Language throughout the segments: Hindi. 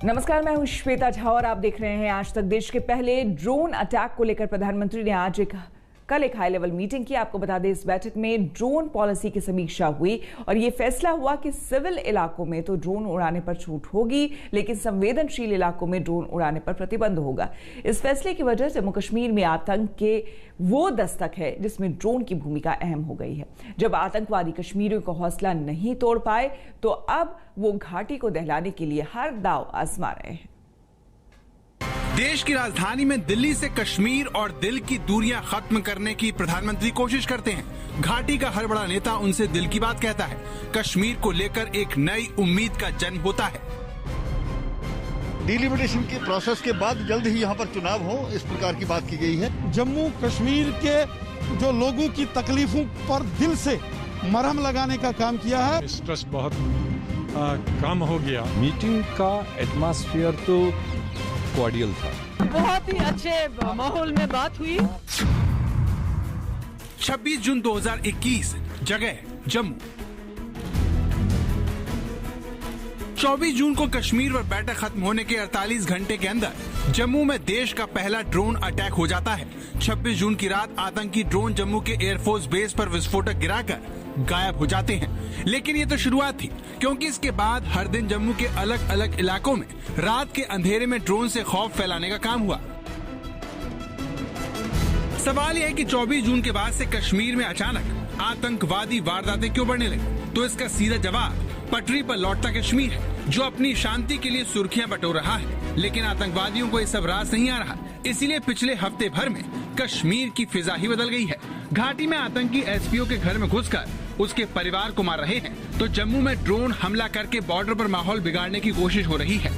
नमस्कार, मैं हूं श्वेता झा और आप देख रहे हैं आज तक। देश के पहले ड्रोन अटैक को लेकर प्रधानमंत्री ने आज कल एक हाई लेवल मीटिंग की। आपको बता दें, इस बैठक में ड्रोन पॉलिसी की समीक्षा हुई और यह फैसला हुआ कि सिविल इलाकों में तो ड्रोन उड़ाने पर छूट होगी, लेकिन संवेदनशील इलाकों में ड्रोन उड़ाने पर प्रतिबंध होगा। इस फैसले की वजह जम्मू कश्मीर में आतंक के वो दस्तक है जिसमें ड्रोन की भूमिका अहम हो गई है। जब आतंकवादी कश्मीरियों का हौसला नहीं तोड़ पाए तो अब वो घाटी को दहलाने के लिए हर दांव आजमा रहे हैं। देश की राजधानी में दिल्ली से कश्मीर और दिल की दूरियां खत्म करने की प्रधानमंत्री कोशिश करते हैं। घाटी का हर बड़ा नेता उनसे दिल की बात कहता है। कश्मीर को लेकर एक नई उम्मीद का जन्म होता है। डिलिमिटेशन के प्रोसेस के बाद जल्द ही यहाँ पर चुनाव हो, इस प्रकार की बात की गई है। जम्मू कश्मीर के जो लोगों की तकलीफों पर दिल से मरहम लगाने का काम किया है। स्ट्रेस बहुत कम हो गया। मीटिंग का एटमॉस्फेयर तो कॉर्डियल था। बहुत ही अच्छे माहौल में बात हुई। 26 जून 2021, जगह जम्मू। 24 जून को कश्मीर पर बैठक खत्म होने के 48 घंटे के अंदर जम्मू में देश का पहला ड्रोन अटैक हो जाता है। 26 जून की रात आतंकी ड्रोन जम्मू के एयरफोर्स बेस पर विस्फोटक गिराकर गायब हो जाते हैं। लेकिन ये तो शुरुआत थी, क्योंकि इसके बाद हर दिन जम्मू के अलग अलग इलाकों में रात के अंधेरे में ड्रोन से खौफ फैलाने का काम हुआ। सवाल यह है कि 24 जून के बाद से कश्मीर में अचानक आतंकवादी वारदातें क्यों बढ़ने लगी? तो इसका सीधा जवाब पटरी पर लौटता कश्मीर है, जो अपनी शांति के लिए सुर्खियां बटोर रहा है। लेकिन आतंकवादियों को ये सब रास नहीं आ रहा, इसीलिए पिछले हफ्ते भर में कश्मीर की फिजा ही बदल गई है। घाटी में आतंकी एसपीओ के घर में घुसकर उसके परिवार को मार रहे हैं, तो जम्मू में ड्रोन हमला करके बॉर्डर पर माहौल बिगाड़ने की कोशिश हो रही है।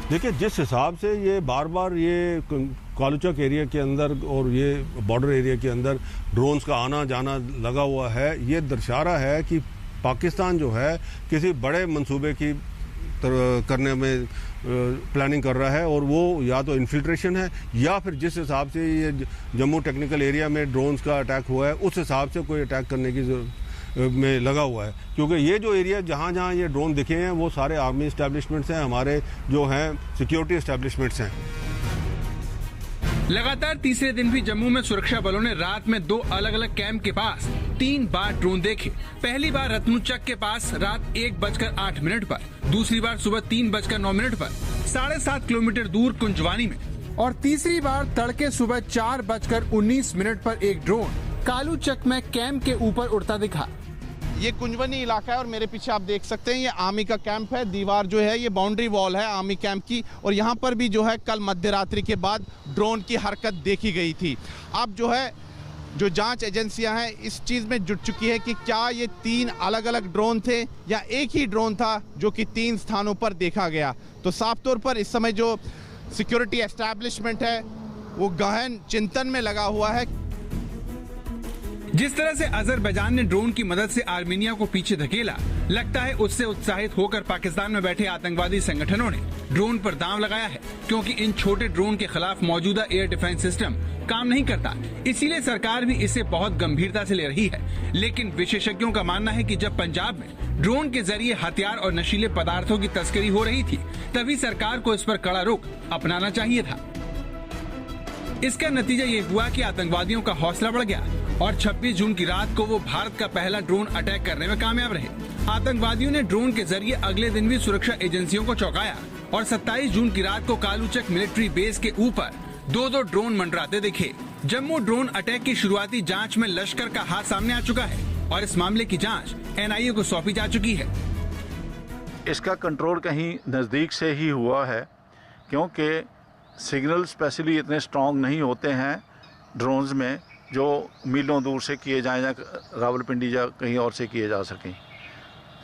देखिए, जिस हिसाब से ये बार बार ये कालूचक एरिया के अंदर और ये बॉर्डर एरिया के अंदर ड्रोन्स का आना जाना लगा हुआ है, ये दर्शा रहा है कि पाकिस्तान जो है किसी बड़े मंसूबे की करने में प्लानिंग कर रहा है, और वो या तो इन्फिल्ट्रेशन है या फिर जिस हिसाब से ये जम्मू टेक्निकल एरिया में ड्रोन्स का अटैक हुआ है उस हिसाब से कोई अटैक करने की में लगा हुआ है। क्योंकि ये जो एरिया जहाँ जहाँ ये ड्रोन दिखे हैं वो सारे आर्मी एस्टेब्लिशमेंट्स हैं, हमारे जो हैं सिक्योरिटी एस्टेब्लिशमेंट्स हैं। लगातार तीसरे दिन भी जम्मू में सुरक्षा बलों ने रात में 2 अलग अलग कैंप के पास 3 बार ड्रोन देखे। पहली बार रत्नुचक के पास रात 1:08 पर, दूसरी बार सुबह 3:09 पर 7.5 किलोमीटर दूर कुंजवानी में, और तीसरी बार तड़के सुबह 4:19 पर एक ड्रोन कालूचक में कैंप के ऊपर उड़ता दिखा। ये कुंजवनी इलाका है और मेरे पीछे आप देख सकते हैं ये आर्मी का कैंप है। दीवार जो है ये बाउंड्री वॉल है आर्मी कैंप की, और यहाँ पर भी जो है कल मध्य रात्रि के बाद ड्रोन की हरकत देखी गई थी। अब जो है जो जांच एजेंसियां हैं इस चीज़ में जुट चुकी है कि क्या ये 3 अलग अलग ड्रोन थे या एक ही ड्रोन था जो कि 3 स्थानों पर देखा गया। तो साफ तौर पर इस समय जो सिक्योरिटी एस्टैब्लिशमेंट है वो गहन चिंतन में लगा हुआ है। जिस तरह से अजरबैजान ने ड्रोन की मदद से आर्मीनिया को पीछे धकेला, लगता है उससे उत्साहित होकर पाकिस्तान में बैठे आतंकवादी संगठनों ने ड्रोन पर दांव लगाया है, क्योंकि इन छोटे ड्रोन के खिलाफ मौजूदा एयर डिफेंस सिस्टम काम नहीं करता। इसीलिए सरकार भी इसे बहुत गंभीरता से ले रही है। लेकिन विशेषज्ञों का मानना है कि जब पंजाब में ड्रोन के जरिए हथियार और नशीले पदार्थों की तस्करी हो रही थी, तभी सरकार को इस पर कड़ा रुख अपनाना चाहिए था। इसका नतीजा ये हुआ कि आतंकवादियों का हौसला बढ़ गया और 26 जून की रात को वो भारत का पहला ड्रोन अटैक करने में कामयाब रहे। आतंकवादियों ने ड्रोन के जरिए अगले दिन भी सुरक्षा एजेंसियों को चौंकाया और 27 जून की रात को कालूचक मिलिट्री बेस के ऊपर 2 ड्रोन मंडराते दिखे। जम्मू ड्रोन अटैक की शुरुआती जांच में लश्कर का हाथ सामने आ चुका है और इस मामले की जांच एनआईए को सौंपी जा चुकी है। इसका कंट्रोल कहीं नज़दीक से ही हुआ है, क्योंकि सिग्नल स्पेशली इतने स्ट्रॉन्ग नहीं होते हैं ड्रोन्स में जो मीलों दूर से किए जाएं या रावलपिंडी या कहीं और से किए जा सकें।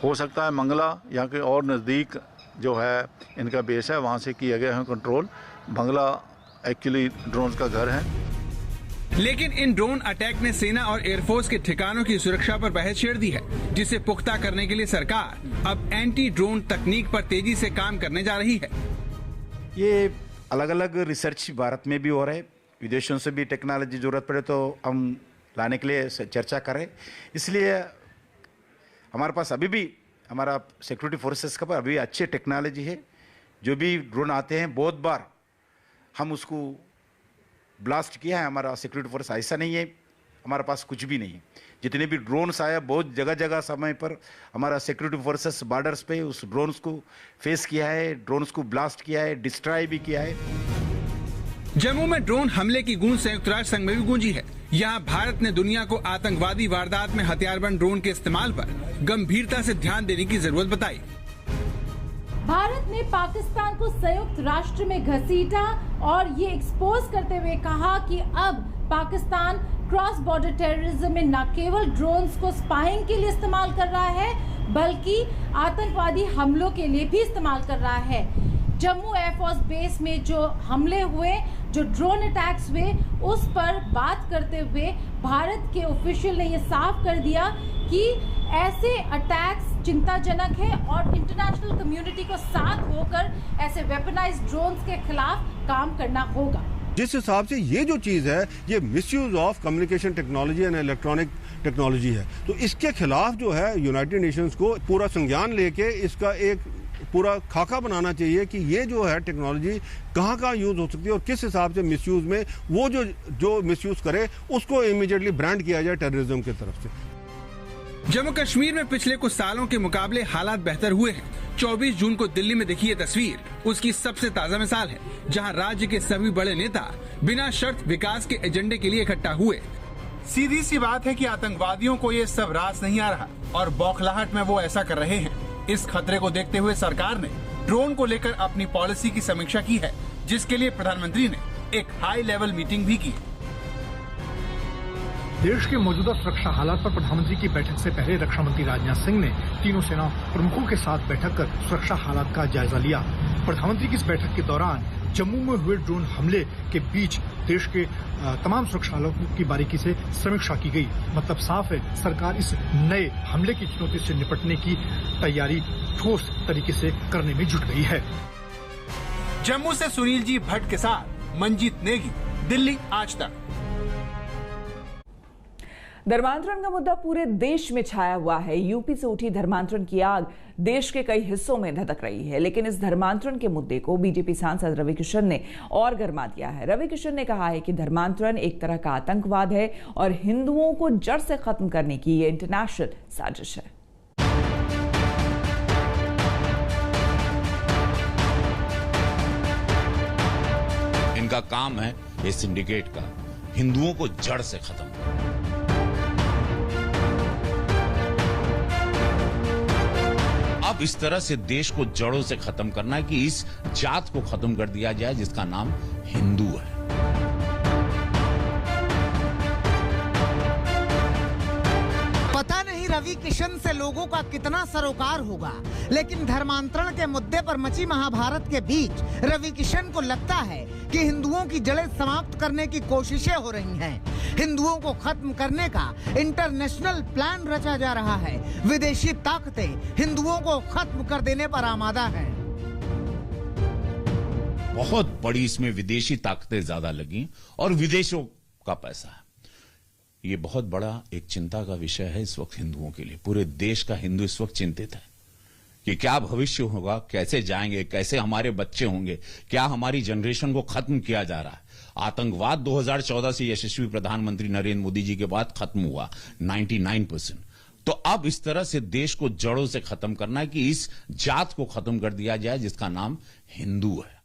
हो सकता है मंगला या कहीं और नज़दीक जो है इनका बेस है वहाँ से किया गया है कंट्रोल। मंगला एक्चुअली ड्रोन्स का घर है। लेकिन इन ड्रोन अटैक ने सेना और एयरफोर्स के ठिकानों की सुरक्षा पर बहस छेड़ दी है, जिसे पुख्ता करने के लिए सरकार अब एंटी ड्रोन तकनीक पर तेजी से काम करने जा रही है। ये अलग अलग रिसर्च भारत में भी हो रहा है, विदेशों से भी टेक्नोलॉजी जरूरत पड़े तो हम लाने के लिए चर्चा करें। इसलिए हमारे पास अभी भी हमारा सिक्योरिटी फोर्सेस का अभी अच्छी टेक्नोलॉजी है जो भी ड्रोन आते हैं बहुत बार हम उसको ब्लास्ट किया है। हमारा सिक्योरिटी फोर्स ऐसा नहीं है, हमारे पास कुछ भी नहीं है। जितने भी ड्रोन्स आया बहुत जगह जगह समय पर हमारा सिक्योरिटी फोर्सेस बॉर्डर्स पे उस ड्रोन्स को फेस किया है, ड्रोन्स को ब्लास्ट किया है, डिस्ट्रॉय भी किया है। जम्मू में ड्रोन हमले की गूंज संयुक्त राष्ट्र संघ में भी गूंजी है। यहाँ भारत ने दुनिया को आतंकवादी वारदात में हथियारबंद ड्रोन के इस्तेमाल पर गंभीरता से ध्यान देने की जरूरत बताई। भारत ने पाकिस्तान को संयुक्त राष्ट्र में घसीटा और ये एक्सपोज करते हुए कहा कि अब पाकिस्तान क्रॉस बॉर्डर टेररिज्म में न केवल ड्रोन्स को स्पाइंग के लिए इस्तेमाल कर रहा है बल्कि आतंकवादी हमलों के लिए भी इस्तेमाल कर रहा है। जम्मू एयरफोर्स बेस में जो हमले हुए, जो ड्रोन अटैक्स हुए, उस पर बात करते हुए भारत के ऑफिशियल ने ये साफ कर दिया कि ऐसे अटैक्स चिंताजनक है और इंटरनेशनल कम्युनिटी को साथ होकर ऐसे वेपनाइज्ड ड्रोन्स के खिलाफ काम करना होगा। जिस हिसाब से ये जो चीज़ है ये misuse of communication technology and electronic technology है, तो इसके खिलाफ जो है यूनाइटेड नेशंस को पूरा संज्ञान लेके इसका एक पूरा खाका बनाना चाहिए कि ये जो है टेक्नोलॉजी कहाँ यूज हो सकती है और किस हिसाब से मिसयूज में वो जो मिसयूज करे उसको इमीडिएटली ब्रांड किया जाए टेररिज्म की तरफ से। जम्मू कश्मीर में पिछले कुछ सालों के मुकाबले हालात बेहतर हुए हैं। 24 जून को दिल्ली में देखी ये तस्वीर उसकी सबसे ताजा मिसाल है, जहां राज्य के सभी बड़े नेता बिना शर्त विकास के एजेंडे के लिए इकट्ठा हुए। सीधी सी बात है कि आतंकवादियों को ये सब रास नहीं आ रहा और बौखलाहट में वो ऐसा कर रहे हैं। इस खतरे को देखते हुए सरकार ने ड्रोन को लेकर अपनी पॉलिसी की समीक्षा की है, जिसके लिए प्रधानमंत्री ने एक हाई लेवल मीटिंग भी की। देश के मौजूदा सुरक्षा हालात पर प्रधानमंत्री की बैठक से पहले रक्षा मंत्री राजनाथ सिंह ने तीनों सेना प्रमुखों के साथ बैठक कर सुरक्षा हालात का जायजा लिया। प्रधानमंत्री की इस बैठक के दौरान जम्मू में हुए ड्रोन हमले के बीच देश के तमाम सुरक्षा हालातों की बारीकी से समीक्षा की गई। मतलब साफ है, सरकार इस नए हमले की चुनौती से निपटने की तैयारी ठोस तरीके से करने में जुट गई है। जम्मू से सुनील जी भट्ट के साथ मंजीत नेगी, दिल्ली आज तक। धर्मांतरण का मुद्दा पूरे देश में छाया हुआ है। यूपी से उठी धर्मांतरण की आग देश के कई हिस्सों में धधक रही है, लेकिन इस धर्मांतरण के मुद्दे को बीजेपी सांसद रवि किशन ने और गर्मा दिया है। रवि किशन ने कहा है कि धर्मांतरण एक तरह का आतंकवाद है और हिंदुओं को जड़ से खत्म करने की ये इंटरनेशनल साजिश है। इनका काम है ये सिंडिकेट का हिंदुओं को जड़ से खत्म करना। अब इस तरह से देश को जड़ों से खत्म करना है कि इस जात को खत्म कर दिया जाए जिसका नाम हिंदू है। पता नहीं रवि किशन से लोगों का कितना सरोकार होगा, लेकिन धर्मांतरण के मुद्दे पर मची महाभारत के बीच रवि किशन को लगता है कि हिंदुओं की जड़ें समाप्त करने की कोशिशें हो रही हैं। हिंदुओं को खत्म करने का इंटरनेशनल प्लान रचा जा रहा है। विदेशी ताकतें हिंदुओं को खत्म कर देने पर आमादा हैं। बहुत बड़ी इसमें विदेशी ताकतें ज्यादा लगी और विदेशों का पैसा है। ये बहुत बड़ा एक चिंता का विषय है इस वक्त हिंदुओं के लिए। पूरे देश का हिंदू इस वक्त चिंतित है कि क्या भविष्य होगा, कैसे जाएंगे, कैसे हमारे बच्चे होंगे, क्या हमारी जनरेशन को खत्म किया जा रहा है। आतंकवाद 2014 से यशस्वी प्रधानमंत्री नरेंद्र मोदी जी के बाद खत्म हुआ 99%। तो अब इस तरह से देश को जड़ों से खत्म करना है कि इस जात को खत्म कर दिया जाए जिसका नाम हिंदू है।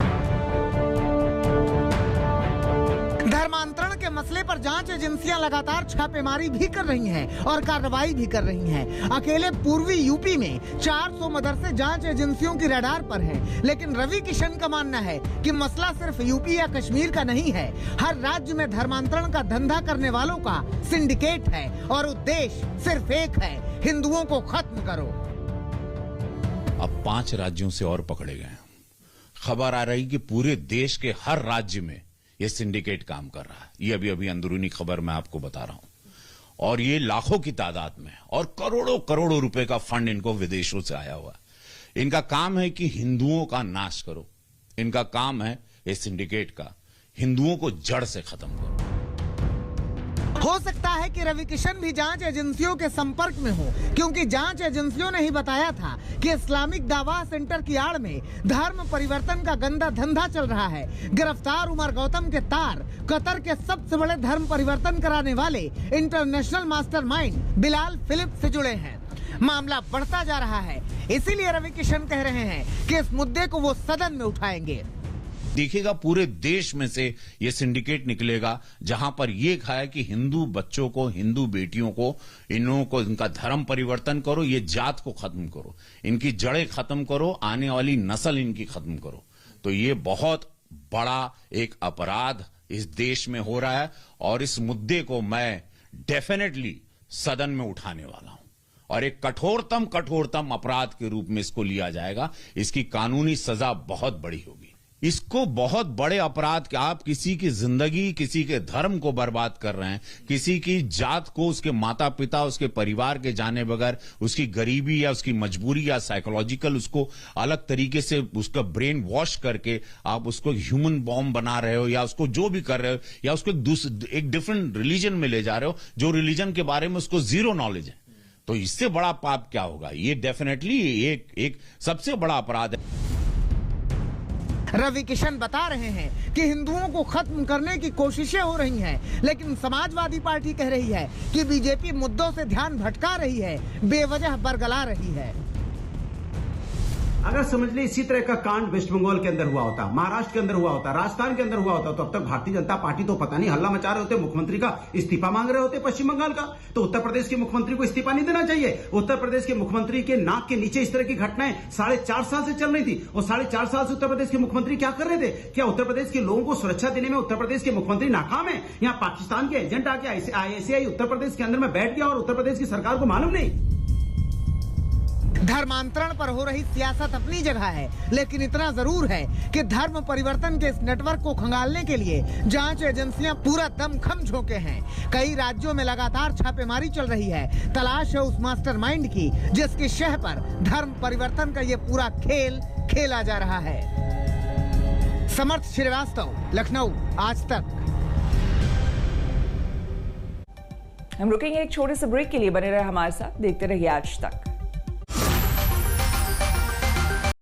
धर्मांतरण के मसले पर जांच एजेंसियां लगातार छापेमारी भी कर रही हैं और कार्रवाई भी कर रही हैं। अकेले पूर्वी यूपी में 400 मदरसे जांच एजेंसियों की रडार पर हैं। लेकिन रवि किशन का मानना है कि मसला सिर्फ यूपी या कश्मीर का नहीं है। हर राज्य में धर्मांतरण का धंधा करने वालों का सिंडिकेट है और उद्देश्य सिर्फ एक है, हिंदुओं को खत्म करो। अब 5 राज्यों से और पकड़े गए। खबर आ रही कि पूरे देश के हर राज्य में ये सिंडिकेट काम कर रहा है। ये अभी अंदरूनी खबर मैं आपको बता रहा हूं। और ये लाखों की तादाद में और करोड़ों करोड़ों रुपए का फंड इनको विदेशों से आया हुआ है। इनका काम है कि हिंदुओं का नाश करो। इनका काम है इस सिंडिकेट का हिंदुओं को जड़ से खत्म करो। हो सकता है कि रवि किशन भी जांच एजेंसियों के संपर्क में हो, क्योंकि जांच एजेंसियों ने ही बताया था कि इस्लामिक दावा सेंटर की आड़ में धर्म परिवर्तन का गंदा धंधा चल रहा है। गिरफ्तार उमर गौतम के तार कतर के सबसे बड़े धर्म परिवर्तन कराने वाले इंटरनेशनल मास्टरमाइंड बिलाल फिलिप से जुड़े हैं। मामला बढ़ता जा रहा है, इसीलिए रवि किशन कह रहे हैं कि इस मुद्दे को वो सदन में उठाएंगे। देखिएगा पूरे देश में से ये सिंडिकेट निकलेगा जहां पर ये कहा है कि हिंदू बच्चों को, हिंदू बेटियों को, इनका धर्म परिवर्तन करो, ये जात को खत्म करो, इनकी जड़ें खत्म करो, आने वाली नस्ल इनकी खत्म करो। तो ये बहुत बड़ा एक अपराध इस देश में हो रहा है और इस मुद्दे को मैं डेफिनेटली सदन में उठाने वाला हूं और एक कठोरतम अपराध के रूप में इसको लिया जाएगा। इसकी कानूनी सजा बहुत बड़ी होगी। इसको बहुत बड़े अपराध के, आप किसी की जिंदगी, किसी के धर्म को बर्बाद कर रहे हैं, किसी की जात को, उसके माता पिता, उसके परिवार के जाने बगैर, उसकी गरीबी या उसकी मजबूरी या साइकोलॉजिकल उसको अलग तरीके से उसका ब्रेन वॉश करके आप उसको ह्यूमन बॉम्ब बना रहे हो या उसको जो भी कर रहे हो या उसको एक डिफरेंट रिलीजन में ले जा रहे हो जो रिलीजन के बारे में उसको जीरो नॉलेज है। तो इससे बड़ा पाप क्या होगा? ये डेफिनेटली एक सबसे बड़ा अपराध है। रवि किशन बता रहे हैं कि हिंदुओं को खत्म करने की कोशिशें हो रही हैं, लेकिन समाजवादी पार्टी कह रही है कि बीजेपी मुद्दों से ध्यान भटका रही है, बेवजह बरगला रही है। अगर समझ ले इसी तरह का कांड वेस्ट बंगाल के अंदर हुआ होता, महाराष्ट्र के अंदर हुआ होता, राजस्थान के अंदर हुआ होता, तो अब तक भारतीय जनता पार्टी तो पता नहीं हल्ला मचा रहे होते, मुख्यमंत्री का इस्तीफा मांग रहे होते पश्चिम बंगाल का। तो उत्तर प्रदेश के मुख्यमंत्री को इस्तीफा नहीं देना चाहिए। उत्तर प्रदेश के मुख्यमंत्री के नाक के नीचे इस तरह की घटनाएं 4.5 साल से चल रही थी और 4.5 साल से उत्तर प्रदेश के मुख्यमंत्री क्या कर रहे थे? क्या उत्तर प्रदेश के लोगों को सुरक्षा देने में उत्तर प्रदेश के मुख्यमंत्री नाकाम है? यहाँ पाकिस्तान के एजेंट आके ICI उत्तर प्रदेश के अंदर में बैठ गया और उत्तर प्रदेश की सरकार को मालूम नहीं। धर्मांतरण पर हो रही सियासत अपनी जगह है, लेकिन इतना जरूर है कि धर्म परिवर्तन के इस नेटवर्क को खंगालने के लिए जांच एजेंसियां पूरा दमखम झोंके हैं। कई राज्यों में लगातार छापेमारी चल रही है। तलाश है उस मास्टरमाइंड की जिसकी शह पर धर्म परिवर्तन का ये पूरा खेल खेला जा रहा है। समर्थ श्रीवास्तव, लखनऊ, आज तक। हम रुकेंगे एक छोटे से ब्रेक के लिए, बने रहे हमारे साथ, देखते रहिए आज तक।